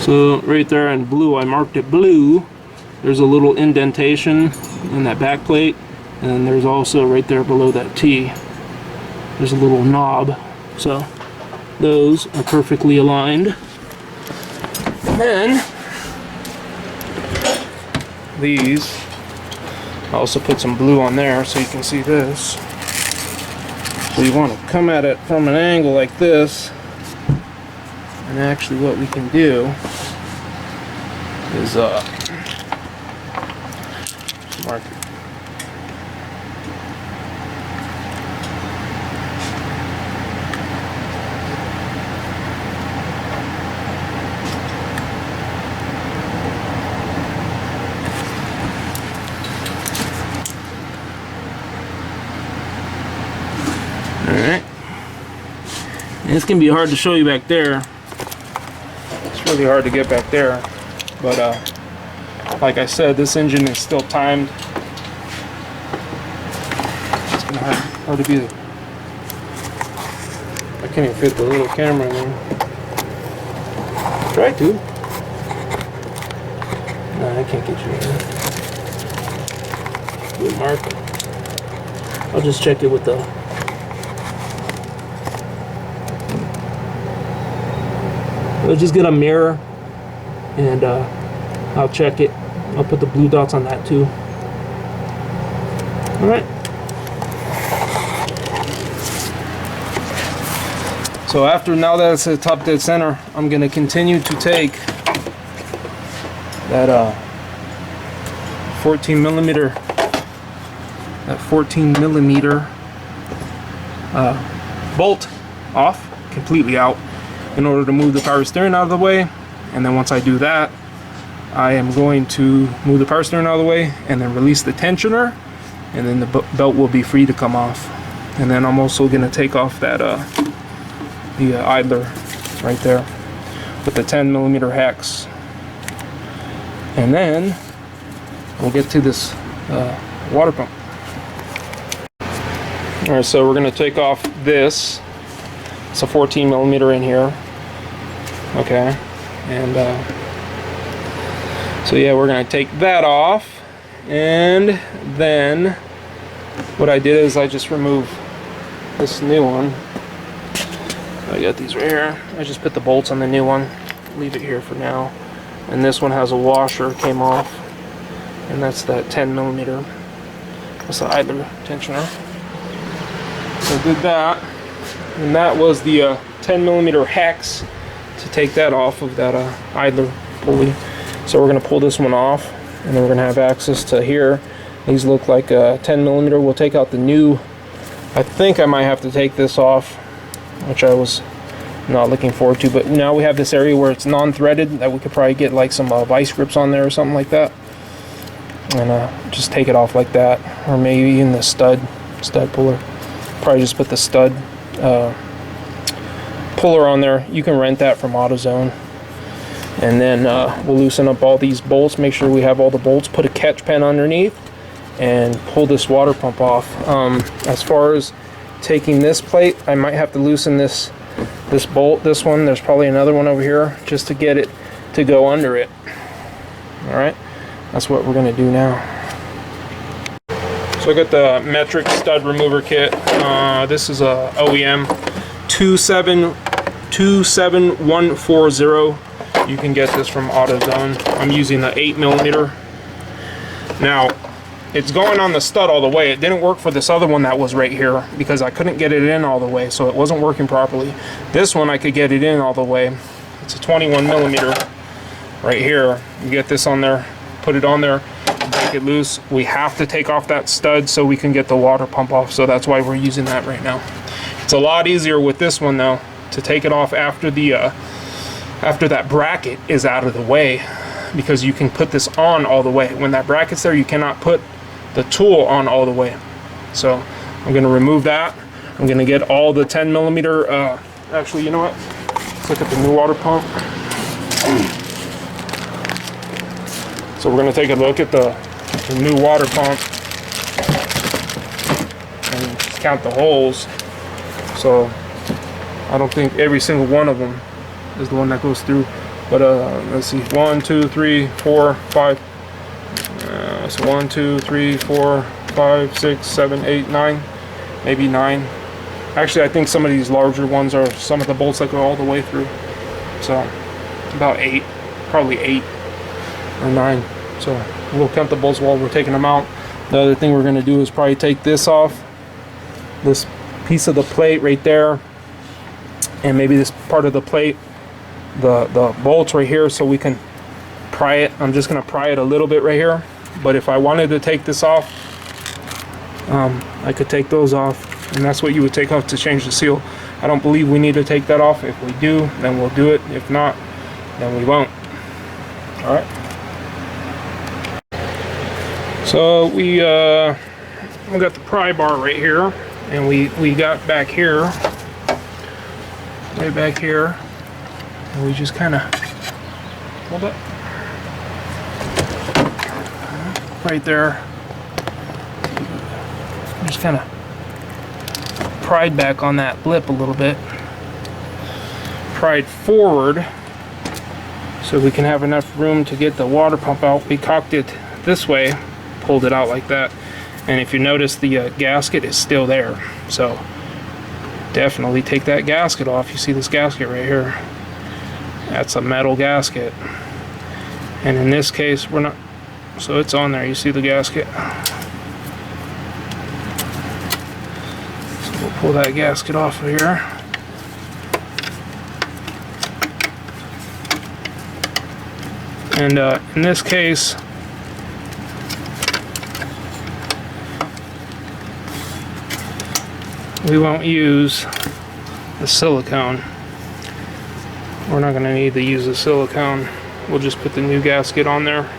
So right there in blue, I marked it blue. There's a little indentation in that back plate, and then there's also right there below that T, there's a little knob. So those are perfectly aligned. And then these, I also put some blue on there so you can see this. So you want to come at it from an angle like this, and actually what we can do is mark it. Alright. And it's going to be hard to show you back there. It's really hard to get back there. But like I said, this engine is still timed. It's going to be hard to be. I can't even fit the little camera in there. Try to. No, I can't get you in there. Good mark. I'll just check it with the. I'll just get a mirror and I'll check it. I'll put the blue dots on that too. Alright. So now that it's at top dead center, I'm going to continue to take that 14 millimeter bolt off, completely out, in order to move the power steering out of the way. And then once I do that, I am going to move the power steering out of the way and then release the tensioner, and then the belt will be free to come off. And then I'm also going to take off that the idler right there with the 10 millimeter hex. And then we'll get to this water pump. Alright, so we're going to take off this. It's a 14 millimeter in here. Okay, and so yeah, we're going to take that off. And then what I did is I just removed this new one. I got these right here. I just put the bolts on the new one, leave it here for now. And this one has a washer, came off, and that's that 10 millimeter. That's the idler tensioner. So I did that, and that was the 10 millimeter hex to take that off of that idler pulley. So we're going to pull this one off, and then we're going to have access to here. These look like 10 millimeter. We'll take out the new. I think I might have to take this off, which I was not looking forward to, but now we have this area where it's non-threaded that we could probably get like some vice grips on there or something like that, and just take it off like that, or maybe in the stud puller. Probably just put the stud puller on there. You can rent that from AutoZone. And then we'll loosen up all these bolts, make sure we have all the bolts, put a catch pen underneath, and pull this water pump off. As far as taking this plate, I might have to loosen this bolt, this one. There's probably another one over here, just to get it to go under it. Alright, that's what we're going to do now. So I got the metric stud remover kit. This is a OEM 27140. You can get this from AutoZone. I'm using the 8 millimeter. Now, it's going on the stud all the way. It didn't work for this other one that was right here because I couldn't get it in all the way, so it wasn't working properly. This one I could get it in all the way. It's a 21 millimeter right here. You get this on there, put it on there, break it loose. We have to take off that stud so we can get the water pump off, so that's why we're using that right now. It's a lot easier with this one though, to take it off after the after that bracket is out of the way, because you can put this on all the way. When that bracket's there, you cannot put the tool on all the way. So I'm going to remove that. I'm going to get all the 10 millimeter. Actually, you know what? Let's look at the new water pump. So we're going to take a look at the new water pump and count the holes. So I don't think every single one of them is the one that goes through. But let's see, 1, 2, 3, 4, 5. So 1, 2, 3, 4, 5, 6, 7, 8, 9, maybe 9. Actually, I think some of these larger ones are some of the bolts that go all the way through. So about 8, probably 8 or 9. So we'll count the bolts while we're taking them out. The other thing we're going to do is probably take this off, this piece of the plate right there, and maybe this part of the plate, the bolts right here, so we can pry it. I'm just going to pry it a little bit right here, but if I wanted to take this off, I could take those off, and that's what you would take off to change the seal. I don't believe we need to take that off. If we do, then we'll do it. If not, then we won't. All right. So we got the pry bar right here, and we got back here, way back here, and we just kind of hold it right there. Just kind of pried back on that lip a little bit, pried forward so we can have enough room to get the water pump out. We cocked it this way, pulled it out like that, and if you notice, the gasket is still there, so definitely take that gasket off. You see this gasket right here, that's a metal gasket, and in this case we're not, so it's on there. You see the gasket, so we'll pull that gasket off of here. And in this case, we won't use the silicone. We're not going to need to use the silicone. We'll just put the new gasket on there,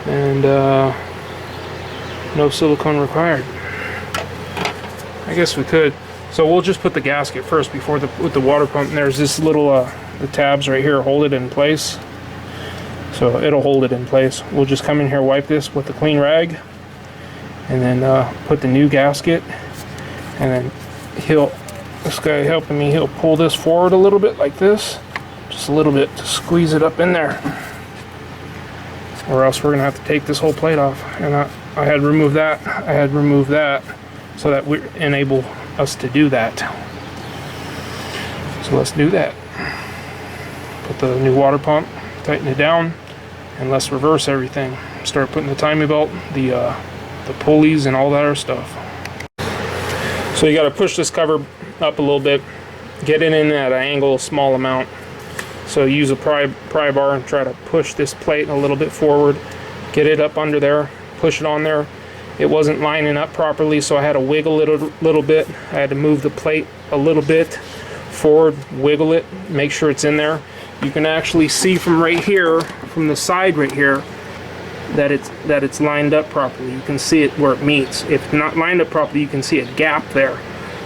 and no silicone required. I guess we could. So we'll just put the gasket first before with the water pump. And there's this little the tabs right here hold it in place, so it'll hold it in place. We'll just come in here, wipe this with a clean rag, and then put the new gasket. And then this guy helping me, he'll pull this forward a little bit like this, just a little bit to squeeze it up in there, or else we're gonna have to take this whole plate off. And I had removed that, so that we enable us to do that. So let's do that. Put the new water pump, tighten it down, and let's reverse everything. Start putting the timing belt, the pulleys, and all that other stuff. So you got to push this cover up a little bit, get it in at an angle, small amount. So use a pry bar and try to push this plate a little bit forward, get it up under there, push it on there. It wasn't lining up properly, so I had to wiggle it a little bit. I had to move the plate a little bit forward, wiggle it, make sure it's in there. You can actually see from right here, from the side right here, that it's lined up properly. You can see it where it meets. If not lined up properly, you can see a gap there.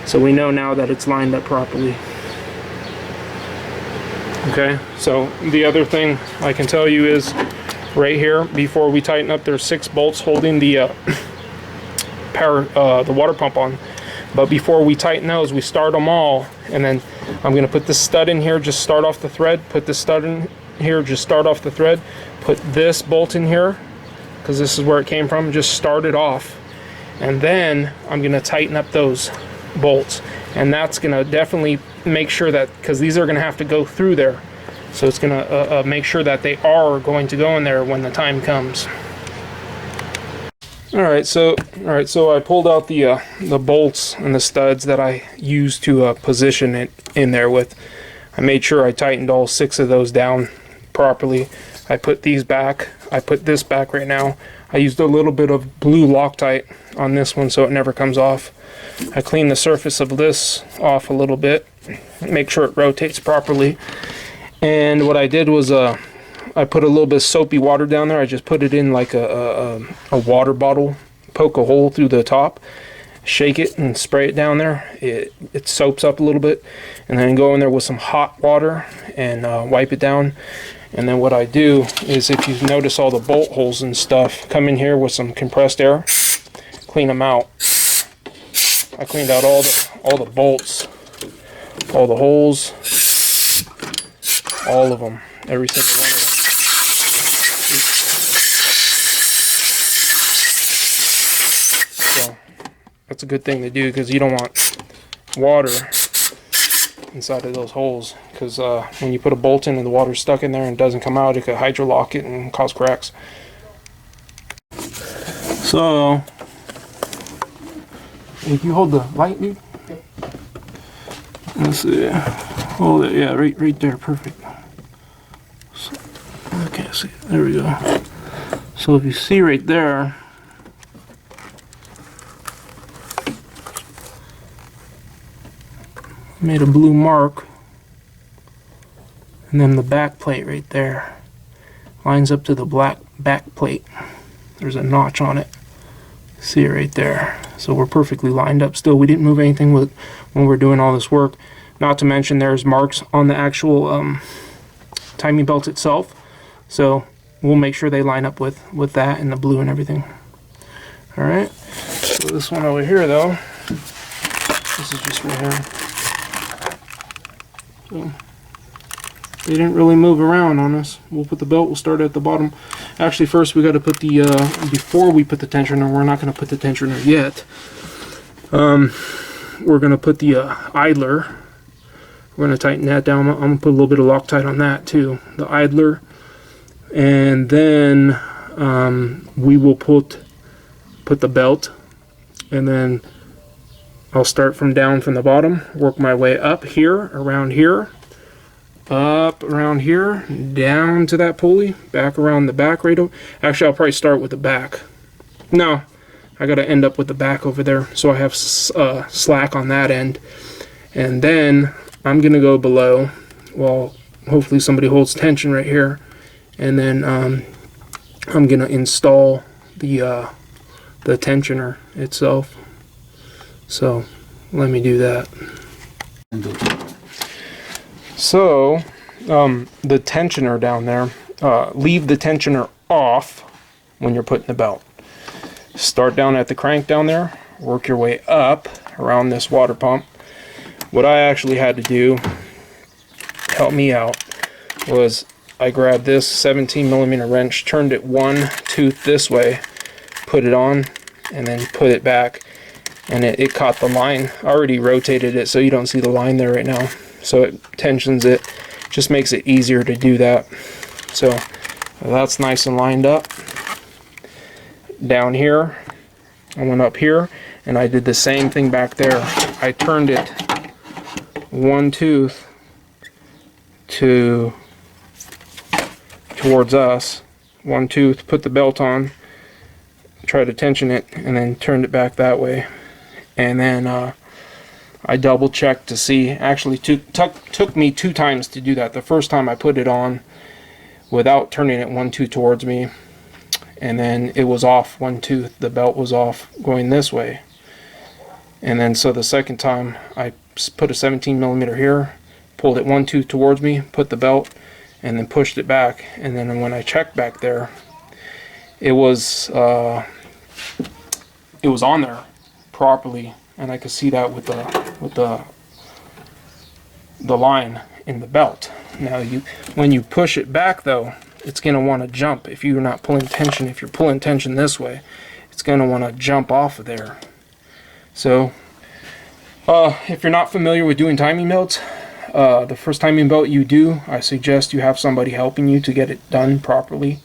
So we know now that it's lined up properly. Okay, so the other thing I can tell you is right here, before we tighten up, there's 6 bolts holding the the water pump on. But before we tighten those, we start them all, and then I'm gonna put this stud in here, just start off the thread, put this stud in here, just start off the thread, put this bolt in here, because this is where it came from, just start it off, and then I'm going to tighten up those bolts, and that's going to definitely make sure that, because these are going to have to go through there, so it's going to make sure that they are going to go in there when the time comes. Alright, so I pulled out the bolts and the studs that I used to position it in there with. I made sure I tightened all 6 of those down properly. I put these back. I put this back right now. I used a little bit of blue Loctite on this one so it never comes off. I cleaned the surface of this off a little bit, make sure it rotates properly. And what I did was I put a little bit of soapy water down there. I just put it in like a water bottle, poke a hole through the top, shake it and spray it down there. It soaps up a little bit, and then go in there with some hot water and wipe it down. And then what I do is, if you notice all the bolt holes and stuff, come in here with some compressed air, clean them out. I cleaned out all the bolts, all the holes, all of them. every single one of them. So that's a good thing to do, because you don't want water inside of those holes, because when you put a bolt in and the water's stuck in there and doesn't come out, it could hydrolock it and cause cracks. So if you hold the light, dude. Let's see. Hold it. Yeah, right there. Perfect. So, okay, see. There we go. So if you see right there, made a blue mark, and then the back plate right there lines up to the black back plate. There's a notch on it. See it right there. So we're perfectly lined up still. We didn't move anything with when we're doing all this work. Not to mention there's marks on the actual timing belt itself. So we'll make sure they line up with that and the blue and everything. Alright. So this one over here though, this is just right here. So they didn't really move around on us. We'll put the belt, we'll start at the bottom. Actually, first we got to put the, before we put the tensioner, we're not going to put the tensioner yet. We're going to put the idler. We're going to tighten that down. I'm going to put a little bit of Loctite on that too, the idler. And then we will put the belt, and then I'll start from down from the bottom, work my way up here, around here, up around here, down to that pulley, back around the back right over. Actually, I'll probably start with the back. No, I got to end up with the back over there, so I have slack on that end. And then I'm going to go below, well, hopefully somebody holds tension right here, and then I'm going to install the tensioner itself. So let me do that. So the tensioner down there, leave the tensioner off when you're putting the belt. Start down at the crank down there, work your way up around this water pump. What I actually had to do, help me out, was I grabbed this 17mm wrench, turned it one tooth this way, put it on, and then put it back, and it caught the line. I already rotated it so you don't see the line there right now. So it tensions it, just makes it easier to do that. So that's nice and lined up. Down here, I went up here, and I did the same thing back there. I turned it one tooth towards us, one tooth, put the belt on, try to tension it, and then turned it back that way. And then I double checked to see. Actually took me 2 times to do that. The first time I put it on without turning it one tooth towards me, and then it was off one tooth. The belt was off going this way. And then so the second time I put a 17mm here, pulled it one tooth towards me, put the belt, and then pushed it back. And then when I checked back there, it was on there properly, and I could see that with the line in the belt. Now when you push it back though, it's going to want to jump. If you're not pulling tension, if you're pulling tension this way, it's going to want to jump off of there. So if you're not familiar with doing timing belts, the first timing belt you do, I suggest you have somebody helping you to get it done properly,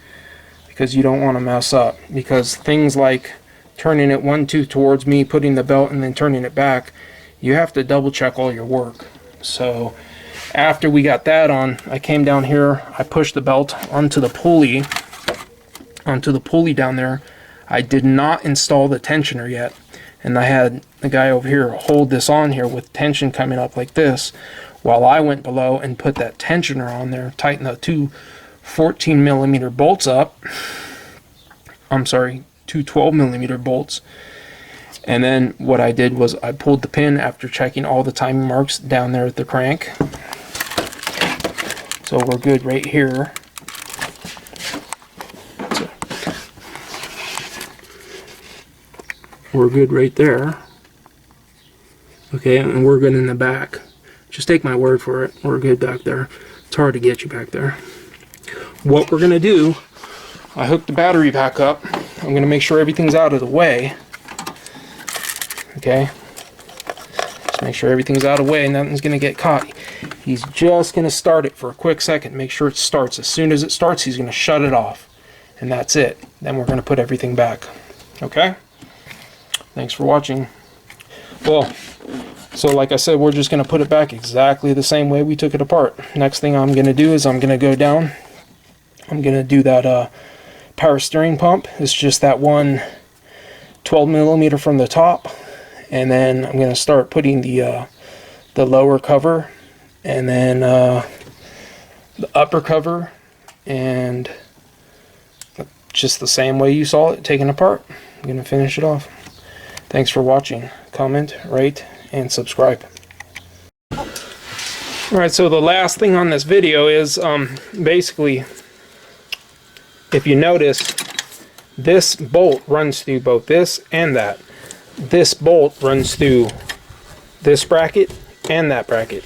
because you don't want to mess up. Because things like turning it one tooth towards me, putting the belt, and then turning it back, you have to double check all your work. So after we got that on, I came down here, I pushed the belt onto the pulley down there. I did not install the tensioner yet, and I had the guy over here hold this on here with tension coming up like this, while I went below and put that tensioner on there, tighten the 2 14mm bolts up. I'm sorry, 2 12mm bolts. And then what I did was I pulled the pin after checking all the timing marks down there at the crank. So we're good right here. So we're good right there. Okay, and we're good in the back. Just take my word for it. We're good back there. It's hard to get you back there. what we're going to do, I hooked the battery back up. I'm going to make sure everything's out of the way. Okay? Just make sure everything's out of the way, nothing's going to get caught. He's just going to start it for a quick second, make sure it starts. As soon as it starts, he's going to shut it off. And that's it. Then we're going to put everything back. Okay? Thanks for watching. Well, so like I said, we're just going to put it back exactly the same way we took it apart. Next thing I'm going to do is I'm going to go down. I'm going to do that power steering pump. It's just that one 12 millimeter from the top. And then I'm going to start putting the lower cover, and then the upper cover, and just the same way you saw it taken apart. I'm going to finish it off. Thanks for watching. Comment, rate, and subscribe. Alright, so the last thing on this video is basically, if you notice, this bolt runs through both this and that. This bolt runs through this bracket and that bracket.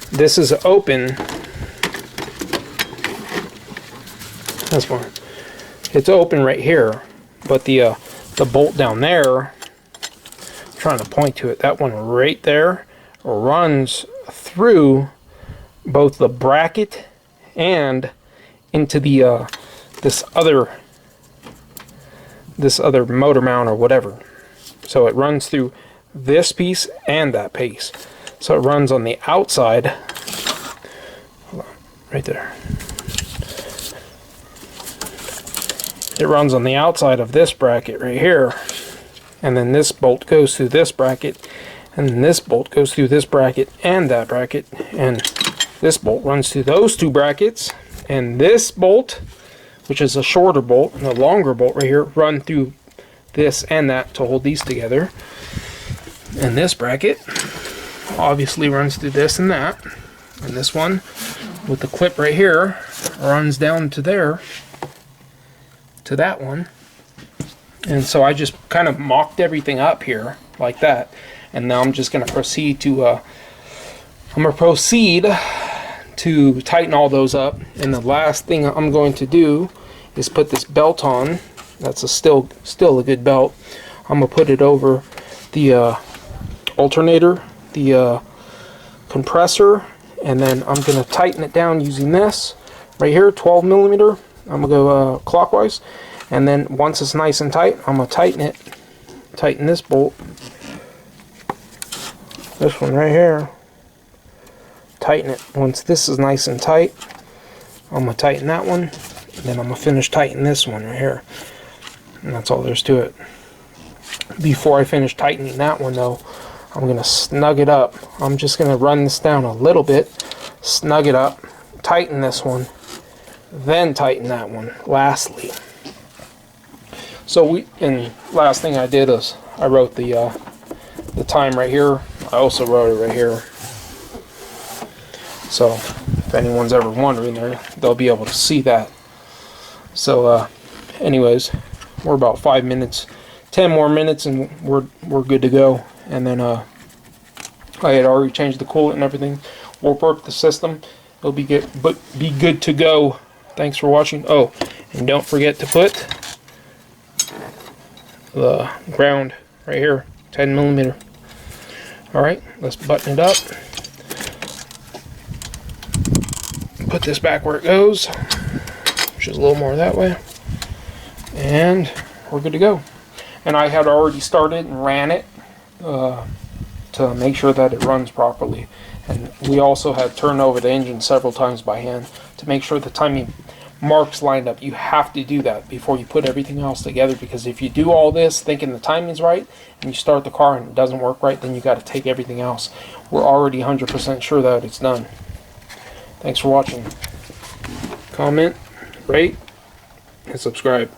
This is open. This one. It's open right here, but the bolt down there, I'm trying to point to it, that one right there runs through both the bracket and into the this other motor mount or whatever. So it runs through this piece and that piece. So it runs on the outside. Hold on, right there. It runs on the outside of this bracket right here, and then this bolt goes through this bracket, and then this bolt goes through this bracket and that bracket, and this bolt runs through those two brackets, and this bolt, which is a shorter bolt, and the longer bolt right here, run through this and that to hold these together. And this bracket obviously runs through this and that, and this one with the clip right here runs down to there, to that one. And so I just kind of mocked everything up here like that, and now I'm just going to proceed to tighten all those up. And the last thing I'm going to do is put this belt on. That's still a good belt. I'm gonna put it over the alternator, the compressor, and then I'm gonna tighten it down using this right here, 12 millimeter. I'm gonna go clockwise, and then once it's nice and tight, I'm gonna tighten this bolt, this one right here, tighten it. Once this is nice and tight, I'm gonna tighten that one, and then I'm gonna finish tightening this one right here. And that's all there's to it. Before I finish tightening that one though, I'm going to snug it up. I'm just going to run this down a little bit, snug it up, tighten this one, then tighten that one lastly. So and last thing I did is I wrote the time right here. I also wrote it right here. So if anyone's ever wondering, they'll be able to see that. So anyways, we're about 5 minutes, 10 more minutes, and we're good to go. And then I had already changed the coolant and everything. We'll warp the system. It'll be good to go. Thanks for watching. Oh, and don't forget to put the ground right here, 10 millimeter. All right, let's button it up. Put this back where it goes, which is a little more that way. And we're good to go. And I had already started and ran it to make sure that it runs properly. And we also had turned over the engine several times by hand to make sure the timing marks lined up. You have to do that before you put everything else together, because if you do all this thinking the timing's right and you start the car and it doesn't work right, then you got to take everything else. We're already 100% sure that it's done. Thanks for watching. Comment, rate, and subscribe.